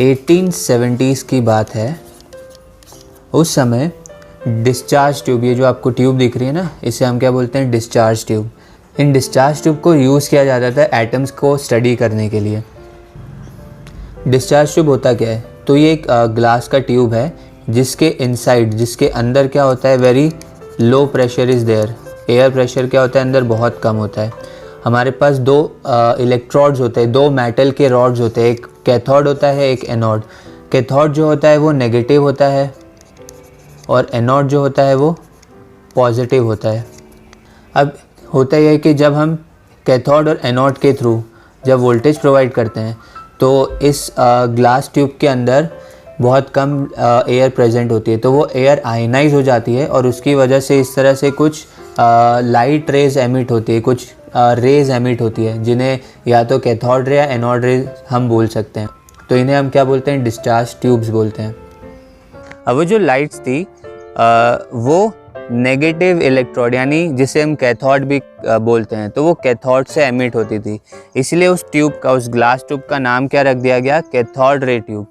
1870s की बात है। उस समय डिस्चार्ज ट्यूब, ये जो आपको ट्यूब दिख रही है ना, इसे हम क्या बोलते हैं, डिस्चार्ज ट्यूब। इन डिस्चार्ज ट्यूब को यूज़ किया जाता था एटम्स को स्टडी करने के लिए। डिस्चार्ज ट्यूब होता क्या है, तो ये एक ग्लास का ट्यूब है जिसके इनसाइड, जिसके अंदर क्या होता है, very low pressure is there. Air pressure क्या होता है, अंदर बहुत कम होता है। हमारे पास दो इलेक्ट्रोड्स होते हैं, दो मेटल के रॉड्स होते हैं, एक कैथोड होता है, एक एनोड। कैथोड जो होता है वो नेगेटिव होता है और एनोड जो होता है वो पॉजिटिव होता है। अब होता यह है कि जब हम कैथोड और एनोड के थ्रू जब वोल्टेज प्रोवाइड करते हैं तो इस ग्लास ट्यूब के अंदर बहुत कम एयर प्रेजेंट होती है, तो वो एयर आयनाइज हो जाती है और उसकी वजह से इस तरह से कुछ लाइट रेज एमिट होती है, कुछ रेज एमिट होती है, जिन्हें या तो कैथोड रे या एनोड रे हम बोल सकते हैं। तो इन्हें हम क्या बोलते हैं, डिस्चार्ज ट्यूब्स बोलते हैं। अब वो जो लाइट्स थी वो नेगेटिव इलेक्ट्रोड, यानी जिसे हम कैथोड भी बोलते हैं, तो वो कैथोड से एमिट होती थी। इसलिए उस ट्यूब का, उस ग्लास ट्यूब का नाम क्या रख दिया गया, कैथोड रे ट्यूब।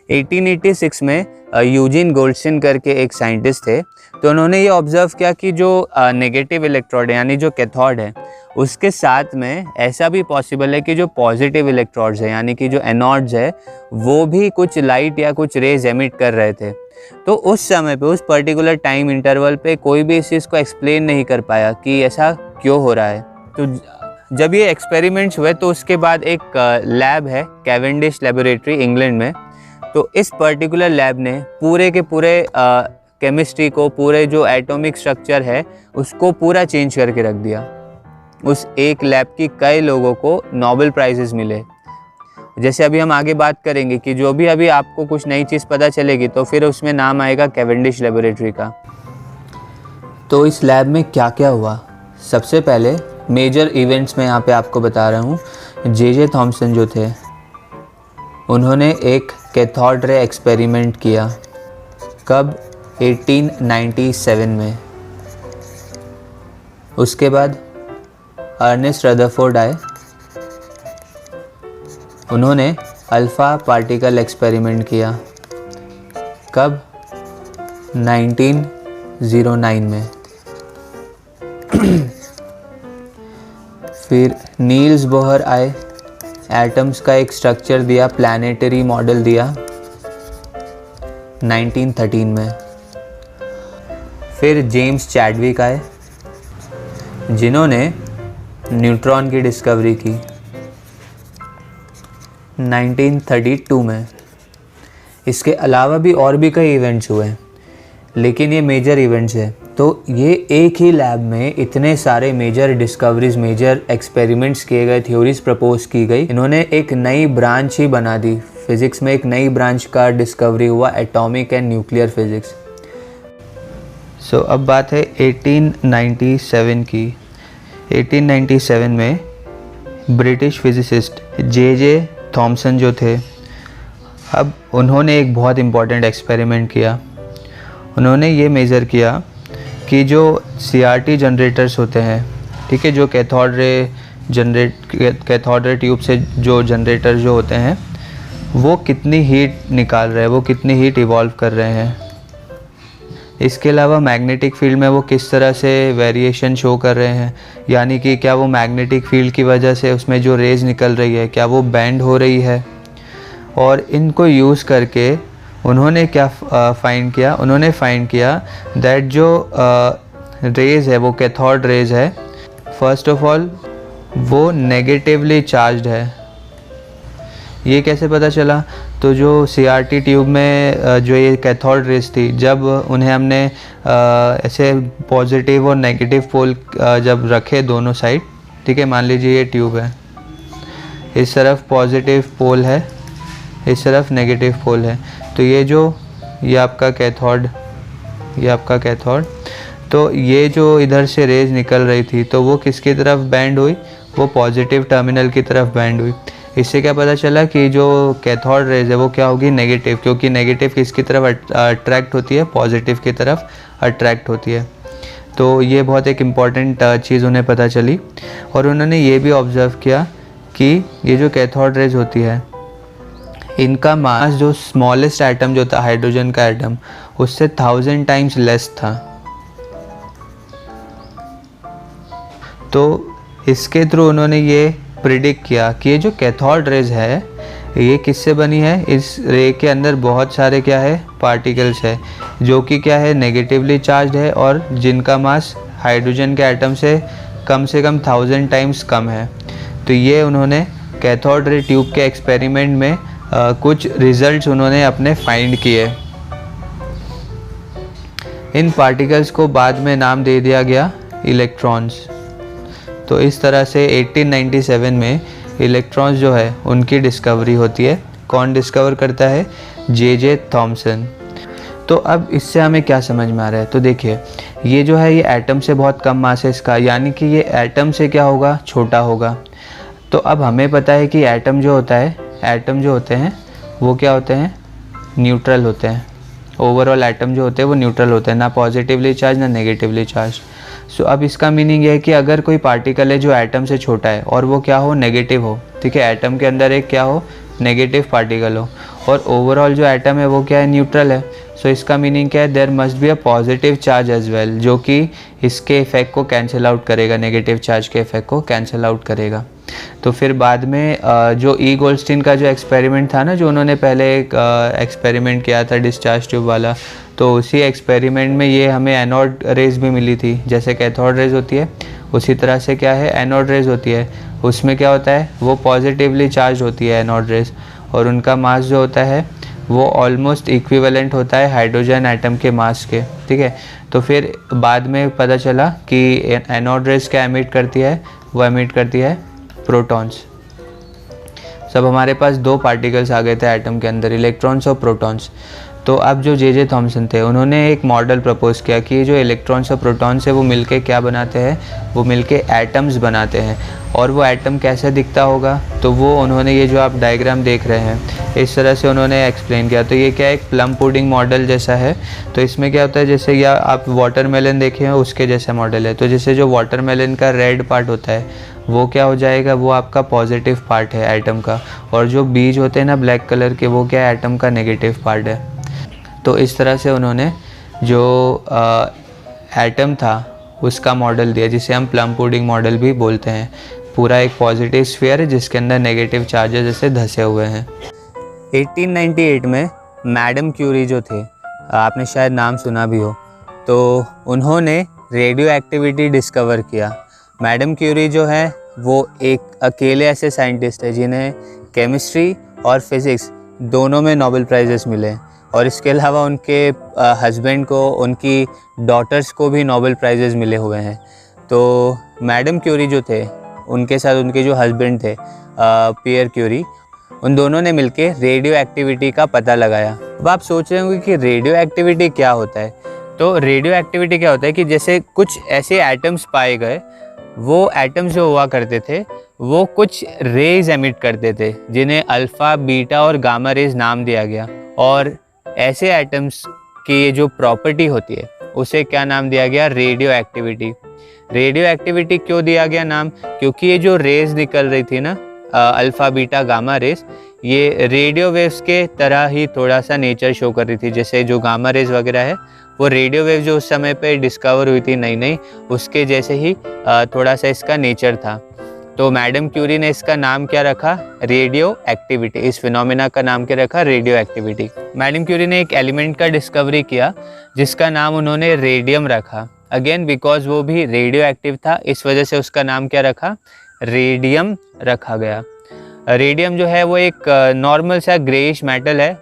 1886 में यूजीन गोल्डस्टीन करके एक साइंटिस्ट थे, तो उन्होंने ये ऑब्ज़र्व किया कि जो नेगेटिव इलेक्ट्रोड यानी जो कैथोड है उसके साथ में ऐसा भी पॉसिबल है कि जो पॉजिटिव इलेक्ट्रोड्स है यानी कि जो एनोड्स है वो भी कुछ लाइट या कुछ रेज एमिट कर रहे थे। तो उस समय पे, उस पर्टिकुलर टाइम इंटरवल पे कोई भी इस चीज़ को एक्सप्लेन नहीं कर पाया कि ऐसा क्यों हो रहा है। तो जब ये एक्सपेरिमेंट्स हुए तो उसके बाद एक लैब है, कैवेंडिश लेबोरेटरी इंग्लैंड में, तो इस पर्टिकुलर लैब ने पूरे के पूरे केमिस्ट्री को, पूरे जो एटॉमिक स्ट्रक्चर है उसको पूरा चेंज करके रख दिया। उस एक लैब की कई लोगों को नोबेल प्राइजेस मिले। जैसे अभी हम आगे बात करेंगे कि जो भी अभी आपको कुछ नई चीज़ पता चलेगी तो फिर उसमें नाम आएगा कैवेंडिश लेबोरेटरी का। तो इस लैब में क्या क्या हुआ, सबसे पहले मेजर इवेंट्स में यहाँ पे आपको बता रहा हूँ। जे थॉमसन जो थे उन्होंने एक कैथोड रे एक्सपेरिमेंट किया। कब, 1897 में। उसके बाद अर्नेस्ट रदरफोर्ड आए, उन्होंने अल्फ़ा पार्टिकल एक्सपेरिमेंट किया। कब, 1909 में। फिर नील्स बोहर आए, एटम्स का एक स्ट्रक्चर दिया, प्लानिटरी मॉडल दिया 1913 में। फिर जेम्स चैडविक आए जिन्होंने न्यूट्रॉन की डिस्कवरी की 1932 में। इसके अलावा भी और भी कई इवेंट्स हुए लेकिन ये मेजर इवेंट्स है। तो ये एक ही लैब में इतने सारे मेजर डिस्कवरीज, मेजर एक्सपेरिमेंट्स किए गए, थ्योरीज प्रपोज की गई। इन्होंने एक नई ब्रांच ही बना दी फिज़िक्स में, एक नई ब्रांच का डिस्कवरी हुआ, एटॉमिक एंड न्यूक्लियर फिज़िक्स। सो अब बात है 1897 की। 1897 में ब्रिटिश फिज़िसिस्ट जे थॉमसन जो थे, अब उन्होंने एक बहुत इम्पॉर्टेंट एक्सपेरिमेंट किया। उन्होंने ये मेज़र किया कि जो CRT जनरेटर्स होते हैं, ठीक है, जो कैथोड रे ट्यूब से जो जनरेटर जो होते हैं वो कितनी हीट निकाल रहे हैं, वो कितनी हीट इवॉल्व कर रहे हैं। इसके अलावा मैग्नेटिक फील्ड में वो किस तरह से वेरिएशन शो कर रहे हैं, यानी कि क्या वो मैग्नेटिक फील्ड की वजह से उसमें जो रेज निकल रही है क्या वो बैंड हो रही है। और इनको यूज़ करके उन्होंने क्या फाइंड किया, उन्होंने फाइंड किया दैट जो रेज है वो कैथोड रेज है, फर्स्ट ऑफ ऑल वो नेगेटिवली चार्ज्ड है। ये कैसे पता चला, तो जो CRT ट्यूब में जो ये कैथोड रेज थी, जब उन्हें हमने ऐसे पॉजिटिव और नेगेटिव पोल जब रखे दोनों साइड, ठीक है, मान लीजिए ये ट्यूब है, इस तरफ पॉजिटिव पोल है, इस तरफ नेगेटिव पोल है, तो ये आपका कैथोड, तो ये जो इधर से रेज निकल रही थी तो वो किसकी तरफ बैंड हुई, वो पॉजिटिव टर्मिनल की तरफ बैंड हुई। इससे क्या पता चला कि जो कैथोड रेज है वो क्या होगी, नेगेटिव, क्योंकि नेगेटिव किसकी तरफ अट्रैक्ट होती है, पॉजिटिव की तरफ अट्रैक्ट होती है। तो ये बहुत एक इम्पॉर्टेंट चीज़ उन्हें पता चली। और उन्होंने ये भी ऑब्ज़र्व किया कि ये जो कैथोड रेज होती है इनका मास जो स्मॉलेस्ट एटम जो था हाइड्रोजन का एटम, उससे 1000 टाइम्स लेस था। तो इसके थ्रू उन्होंने ये प्रिडिक्ट किया कि ये जो कैथोड रेज है ये किससे बनी है। इस रे के अंदर बहुत सारे क्या है, पार्टिकल्स है, जो कि क्या है, नेगेटिवली चार्ज है और जिनका मास हाइड्रोजन के एटम से कम 1000 टाइम्स कम है। तो ये उन्होंने कैथोड रे ट्यूब के एक्सपेरिमेंट में कुछ रिजल्ट्स उन्होंने अपने फाइंड किए। इन पार्टिकल्स को बाद में नाम दे दिया गया इलेक्ट्रॉन्स। तो इस तरह से 1897 में इलेक्ट्रॉन्स जो है उनकी डिस्कवरी होती है। कौन डिस्कवर करता है? J Thomson. तो अब इससे हमें क्या समझ में आ रहा है? तो देखिए, ये जो है ये एटम से बहुत कम मास है इसका, यानी कि ये एटम से क्या होगा, छोटा होगा। तो अब हमें पता है कि एटम जो होता है, एटम जो होते हैं वो क्या होते हैं, न्यूट्रल होते हैं। ओवरऑल एटम जो होते हैं वो न्यूट्रल होते हैं, ना पॉजिटिवली चार्ज ना नेगेटिवली चार्ज। सो अब इसका मीनिंग ये है कि अगर कोई पार्टिकल है जो एटम से छोटा है और वो क्या हो, नेगेटिव हो, ठीक है, एटम के अंदर एक क्या हो, नेगेटिव पार्टिकल हो, और ओवरऑल जो एटम है वो क्या है, न्यूट्रल है। सो इसका मीनिंग क्या है, there must be a positive charge as well, जो कि इसके इफेक्ट को कैंसिल आउट करेगा, नेगेटिव चार्ज के इफेक्ट को कैंसिल आउट करेगा। तो फिर बाद में जो ई गोल्डस्टीन का जो एक्सपेरिमेंट था ना, जो उन्होंने पहले एक एक्सपेरिमेंट किया था डिस्चार्ज ट्यूब वाला, तो उसी एक्सपेरिमेंट में ये हमें एनोड रेज भी मिली थी। जैसे कैथोड रेज होती है उसी तरह से क्या है, एनोड रेज होती है। उसमें क्या होता है, वो पॉजिटिवली चार्ज होती है एनोड रेज, और उनका मास जो होता है वो ऑलमोस्ट इक्विवेलेंट होता है हाइड्रोजन एटम के मास के, ठीक है। तो फिर बाद में पता चला कि एनोड रेज क्या एमिट करती है, वो एमिट करती है प्रोटॉन्स। सब हमारे पास दो पार्टिकल्स आ गए थे एटम के अंदर, इलेक्ट्रॉन्स और प्रोटॉन्स। तो अब जो जे थॉमसन थे उन्होंने एक मॉडल प्रपोज किया कि जो इलेक्ट्रॉन्स और प्रोटॉन्स है वो मिलके क्या बनाते हैं, वो मिलके एटम्स बनाते हैं। और वो एटम कैसा दिखता होगा, तो वो उन्होंने ये जो आप डायग्राम देख रहे हैं इस तरह से उन्होंने एक्सप्लेन किया। तो ये क्या है, एक प्लम पुडिंग मॉडल जैसा है। तो इसमें क्या होता है, जैसे या आप वाटरमेलन देखे हैं उसके जैसा मॉडल है। तो जैसे जो वाटरमेलन का रेड पार्ट होता है वो क्या हो जाएगा, वो आपका पॉजिटिव पार्ट है एटम का, और जो बीज होते हैं ना ब्लैक कलर के, वो क्या है, एटम का नेगेटिव पार्ट है। तो इस तरह से उन्होंने जो एटम था उसका मॉडल दिया, जिसे हम प्लम पुडिंग मॉडल भी बोलते हैं। पूरा एक पॉजिटिव स्फीयर है जिसके अंदर नेगेटिव चार्जेस जैसे धसे हुए हैं। 1898 में मैडम क्यूरी जो थे, आपने शायद नाम सुना भी हो, तो उन्होंने रेडियो एक्टिविटी डिस्कवर किया। मैडम क्यूरी जो है वो एक अकेले ऐसे साइंटिस्ट है जिन्हें केमिस्ट्री और फिज़िक्स दोनों में नोबेल प्राइजेस मिले, और इसके अलावा उनके हस्बैंड को, उनकी डॉटर्स को भी नोबेल प्राइजेस मिले हुए हैं। तो मैडम क्यूरी जो थे, उनके साथ उनके जो हस्बैंड थे पियर क्यूरी, उन दोनों ने मिलके रेडियो एक्टिविटी का पता लगाया। अब आप सोच रहे होंगे कि रेडियो एक्टिविटी क्या होता है। तो रेडियो एक्टिविटी क्या होता है कि जैसे कुछ ऐसे एटम्स पाए गए, वो एटम्स जो हुआ करते थे वो कुछ रेज एमिट करते थे जिन्हें अल्फ़ा, बीटा और गामा रेज नाम दिया गया। और ऐसे एटम्स की जो प्रॉपर्टी होती है उसे क्या नाम दिया गया, रेडियो एक्टिविटी। रेडियो एक्टिविटी क्यों दिया गया नाम, क्योंकि ये जो रेज निकल रही थी ना, अल्फ़ा, बीटा, गामा रेज, ये रेडियो वेव्स के तरह ही थोड़ा सा नेचर शो कर रही थी। जैसे जो गामा रेज वगैरह है वो रेडियो वेव जो उस समय पे डिस्कवर हुई थी नई नई, उसके जैसे ही थोड़ा सा इसका नेचर था। तो मैडम क्यूरी ने इसका नाम क्या रखा, रेडियो एक्टिविटी। इस फिनोमेना का नाम क्या रखा, रेडियो एक्टिविटी। मैडम क्यूरी ने एक एलिमेंट का डिस्कवरी किया जिसका नाम उन्होंने रेडियम रखा। अगेन बिकॉज वो भी रेडियो एक्टिव था, इस वजह से उसका नाम क्या रखा, रेडियम रखा गया। रेडियम जो है वो एक नॉर्मल सा ग्रेइश मेटल है,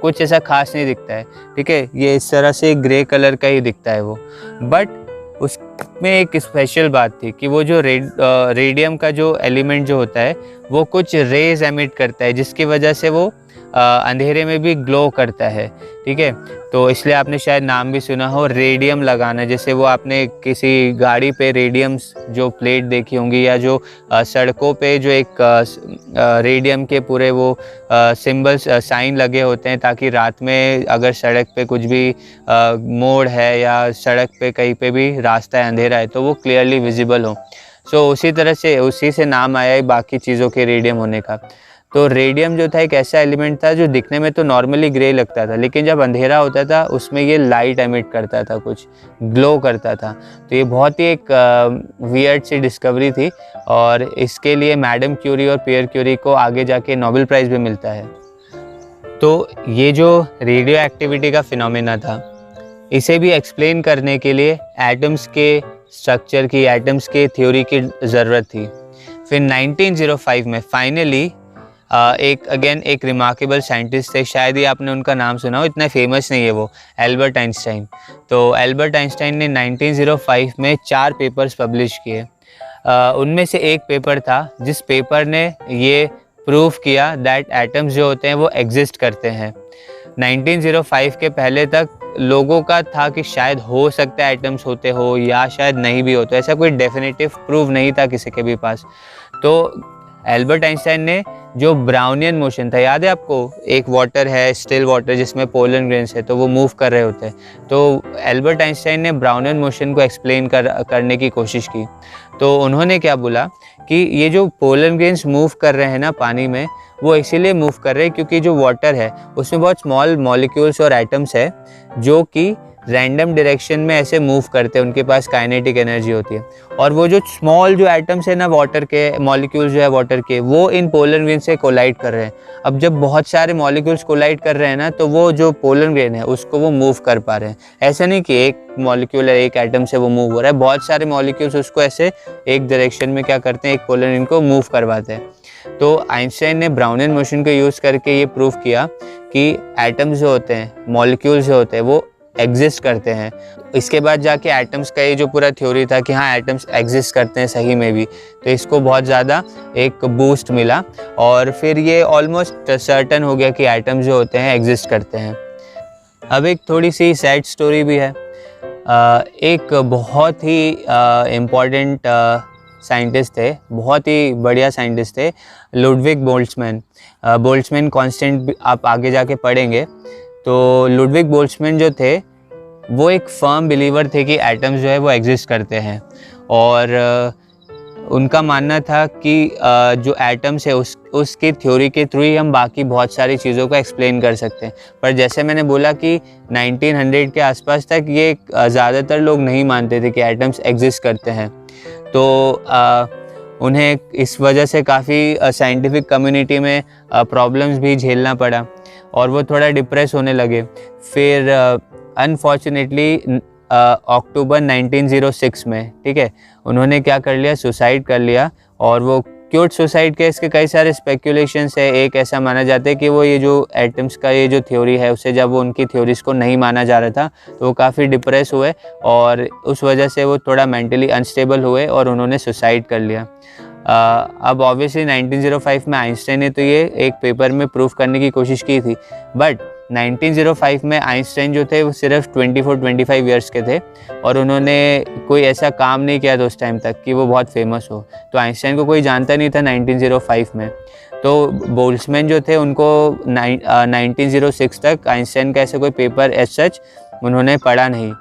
कुछ ऐसा खास नहीं दिखता है, ठीक है, ये इस तरह से ग्रे कलर का ही दिखता है वो। बट उसमें एक स्पेशल बात थी कि वो जो रेडियम का जो एलिमेंट जो होता है वो कुछ रेज एमिट करता है, जिसकी वजह से वो अंधेरे में भी ग्लो करता है, ठीक है। तो इसलिए आपने शायद नाम भी सुना हो, रेडियम लगाना। जैसे वो आपने किसी गाड़ी पे रेडियम्स जो प्लेट देखी होंगी, या जो सड़कों पे जो एक रेडियम के पूरे वो सिंबल्स, साइन लगे होते हैं, ताकि रात में अगर सड़क पे कुछ भी मोड़ है या सड़क पे कहीं पे भी रास्ता है, अंधेरा है, तो वो क्लियरली विजिबल हो। सो उसी तरह से, उसी से नाम आया है बाकी चीज़ों के रेडियम होने का। तो रेडियम जो था एक ऐसा एलिमेंट था जो दिखने में तो नॉर्मली ग्रे लगता था, लेकिन जब अंधेरा होता था उसमें ये लाइट एमिट करता था, कुछ ग्लो करता था। तो ये बहुत ही एक वियर्ड सी डिस्कवरी थी, और इसके लिए मैडम क्यूरी और पियर क्यूरी को आगे जाके नोबेल प्राइज़ भी मिलता है। तो ये जो रेडियो एक्टिविटी का फिनोमेना था, इसे भी एक्सप्लेन करने के लिए एटम्स के स्ट्रक्चर की, एटम्स के थ्योरी की ज़रूरत थी। फिर 1905 में फाइनली एक रिमार्केबल साइंटिस्ट थे, शायद ही आपने उनका नाम सुना हो, इतना फेमस नहीं है वो, एल्बर्ट आइंस्टाइन। तो एल्बर्ट आइंस्टाइन ने 1905 में 4 पेपर्स पब्लिश किए। उनमें से एक पेपर था जिस पेपर ने ये प्रूव किया दैट एटम्स जो होते हैं वो एग्जिस्ट करते हैं। 1905 के पहले तक लोगों का था कि शायद हो सकता है एटम्स होते हो या शायद नहीं भी होते, ऐसा कोई डेफिनेटिव प्रूव नहीं था किसी के भी पास। तो एल्बर्ट आइंस्टाइन ने जो ब्राउनियन मोशन था, याद है आपको, एक वाटर है, स्टिल वाटर, जिसमें पोलन ग्रेन्स है तो वो मूव कर रहे होते हैं। तो एल्बर्ट आइंस्टाइन ने ब्राउनियन मोशन को एक्सप्लेन करने की कोशिश की। तो उन्होंने क्या बोला कि ये जो पोलन ग्रेन्स मूव कर रहे हैं ना पानी में, वो इसीलिए मूव कर रहे हैं क्योंकि जो वाटर है उसमें बहुत स्मॉल मॉलिक्यूल्स और एटम्स है जो कि रैंडम डायरेक्शन में ऐसे मूव करते हैं, उनके पास काइनेटिक एनर्जी होती है। और वो जो स्मॉल जो एटम्स है ना, वाटर के मॉलिक्यूल्स जो है वाटर के, वो इन पोलर ग्रेन से कोलाइड कर रहे हैं। अब जब बहुत सारे मॉलिक्यूल्स कोलाइड कर रहे हैं ना, तो वो जो पोलर ग्रेन है उसको वो मूव कर पा रहे हैं। ऐसा नहीं कि एक मॉलिक्यूल है, एक एटम से वो मूव हो रहा है, बहुत सारे मॉलिक्यूल्स उसको ऐसे एक डायरेक्शन में क्या करते हैं, एक पोलर ग्रेन को मूव करवाते हैं। तो आइंस्टाइन ने ब्राउनियन मोशन को यूज़ करके ये प्रूव किया कि एटम्स जो होते हैं, मॉलिक्यूल्स जो होते हैं, वो एग्जिस्ट करते हैं। इसके बाद जाके एटम्स का ये जो पूरा थ्योरी था कि हाँ एटम्स एग्जिस्ट करते हैं सही में भी, तो इसको बहुत ज़्यादा एक बूस्ट मिला और फिर ये ऑलमोस्ट सर्टन हो गया कि एटम्स जो होते हैं एग्जिस्ट करते हैं। अब एक थोड़ी सी सैड स्टोरी भी है। एक बहुत ही इम्पॉर्टेंट साइंटिस्ट थे, बहुत ही बढ़िया साइंटिस्ट थे, लुडविग बोल्ट्जमैन। बोल्ट्जमैन कांस्टेंट आप आगे जाके पढ़ेंगे। तो लुडविग बोल्ट्जमैन जो थे वो एक फर्म बिलीवर थे कि एटम्स जो है वो एग्जिस्ट करते हैं, और उनका मानना था कि जो एटम्स है उसकी थ्योरी के थ्रू ही हम बाकी बहुत सारी चीज़ों को एक्सप्लेन कर सकते हैं। पर जैसे मैंने बोला कि 1900 के आसपास तक ये ज़्यादातर लोग नहीं मानते थे कि एटम्स एग्जिस्ट करते हैं। तो उन्हें इस वजह से काफ़ी साइंटिफिक कम्युनिटी में प्रॉब्लम्स भी झेलना पड़ा और वो थोड़ा डिप्रेस होने लगे। फिर अनफॉर्चुनेटली अक्टूबर 1906 में, ठीक है, उन्होंने क्या कर लिया, सुसाइड कर लिया। और वो क्यों सुसाइड किया, इसके कई सारे स्पेकुलेशंस है। एक ऐसा माना जाता है कि वो ये जो एटम्स का ये जो थ्योरी है उससे जब वो उनकी थ्योरीज को नहीं माना जा रहा था तो वो काफ़ी डिप्रेस हुए और उस वजह से वो थोड़ा मेंटली अनस्टेबल हुए और उन्होंने सुसाइड कर लिया। अब ऑब्वियसली 1905 में आइंस्टाइन ने तो ये एक पेपर में प्रूफ करने की कोशिश की थी, बट 1905 में आइंस्टाइन जो थे वो सिर्फ 24-25 ईयर्स के थे और उन्होंने कोई ऐसा काम नहीं किया था उस टाइम तक कि वो बहुत फेमस हो। तो आइंस्टाइन को कोई जानता नहीं था 1905 में। तो बोल्ट्जमैन जो थे उनको 1906 तक आइंस्टाइन का ऐसा कोई पेपर एज सच उन्होंने पढ़ा नहीं,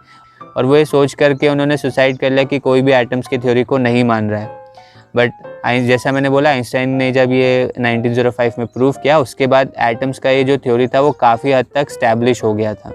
और वो ये सोच करके उन्होंने सुसाइड कर लिया कि कोई भी एटम्स की थ्योरी को नहीं मान रहा है। बट जैसा मैंने बोला, आइंस्टाइन ने जब ये 1905 में प्रूव किया, उसके बाद एटम्स का ये जो थ्योरी था वो काफ़ी हद तक स्टैब्लिश हो गया था।